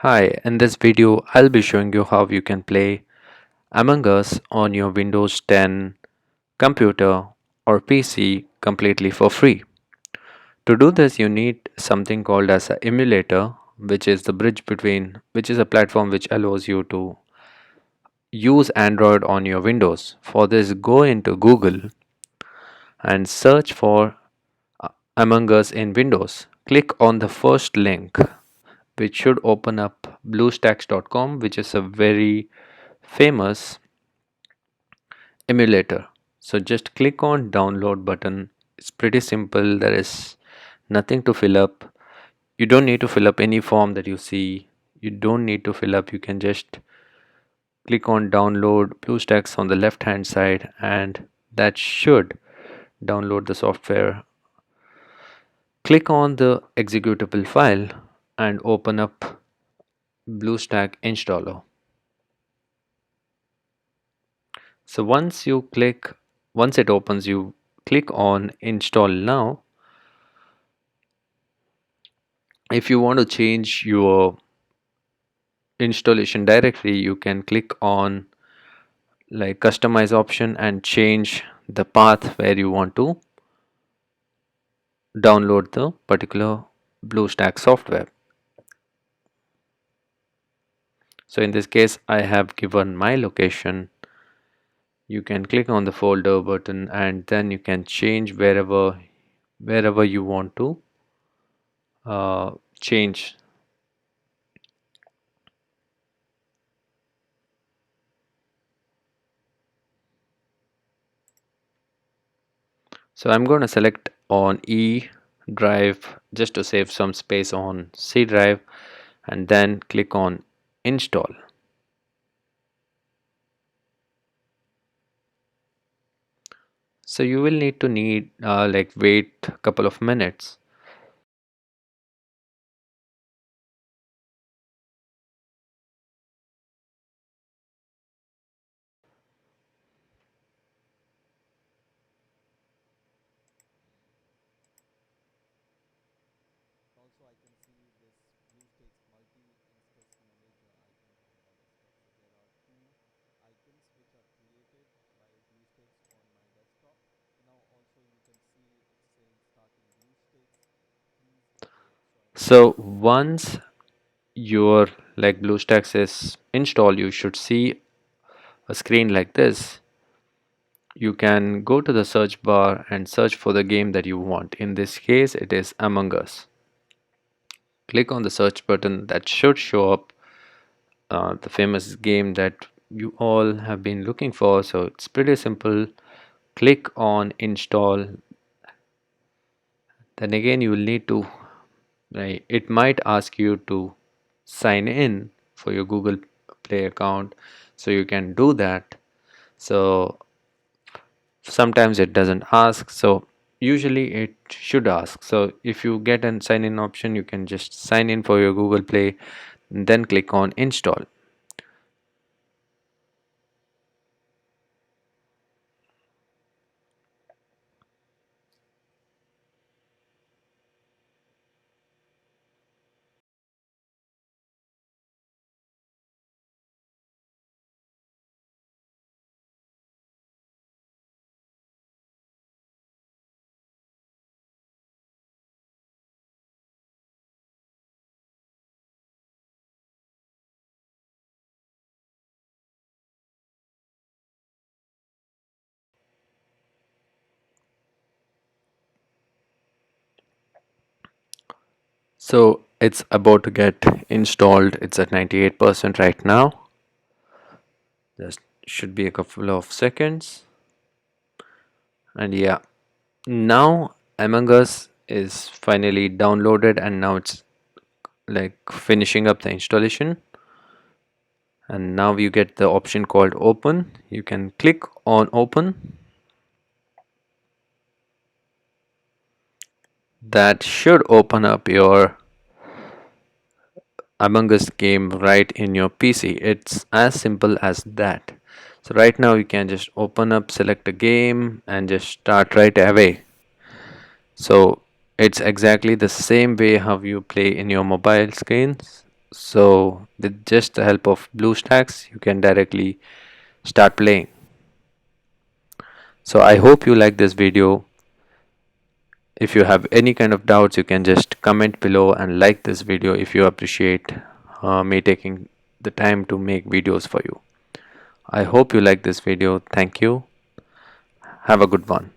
Hi, in this video, I'll be showing you how you can play Among Us on your Windows 10 computer or PC completely for free. To do this, you need something called as an emulator, which is the bridge between, which is a platform which allows you to use Android on your Windows. For this, go into Google and search for Among Us in Windows. Click on the first link, which should open up Bluestacks.com, which is a very famous emulator. So just click on download button. It's pretty simple. There is nothing to fill up. You don't need to fill up any form that you see. You don't need to fill up. You can just click on download BlueStacks on the left hand side, and that should download the software. Click on the executable file and open up BlueStack installer. So once it opens, you click on install now. If you want to change your installation directory, you can click on like customize option and change the path where you want to download the particular BlueStack software. So in this case, I have given my location. You can click on the folder button and then you can change wherever you want to change. So I'm going to select on E drive just to save some space on C drive, and then click on install. So you will need like wait a couple of minutes. So once your like BlueStacks is installed, you should see a screen like this. You can go to the search bar and search for the game that you want. In this case, it is Among Us. Click on the search button. That should show up the famous game that you all have been looking for. So it's pretty simple. Click on install. Then again, you will need to, right, it might ask you to sign in for your Google Play account, so you can do that. So sometimes it doesn't ask, so usually it should ask. So if you get a sign in option, you can just sign in for your Google Play and then click on install. So it's about to get installed. It's at 98% right now. Just should be a couple of seconds. And yeah, now Among Us is finally downloaded, and now it's like finishing up the installation. And now you get the option called open. You can click on open. That should open up your Among Us game right in your PC. It's as simple as that. So right now you can just open up, select a game and just start right away. So it's exactly the same way how you play in your mobile screens. So with just the help of BlueStacks, you can directly start playing. So I hope you like this video. If you have any kind of doubts, you can just comment below and like this video if you appreciate me taking the time to make videos for you. I hope you like this video. Thank you. Have a good one.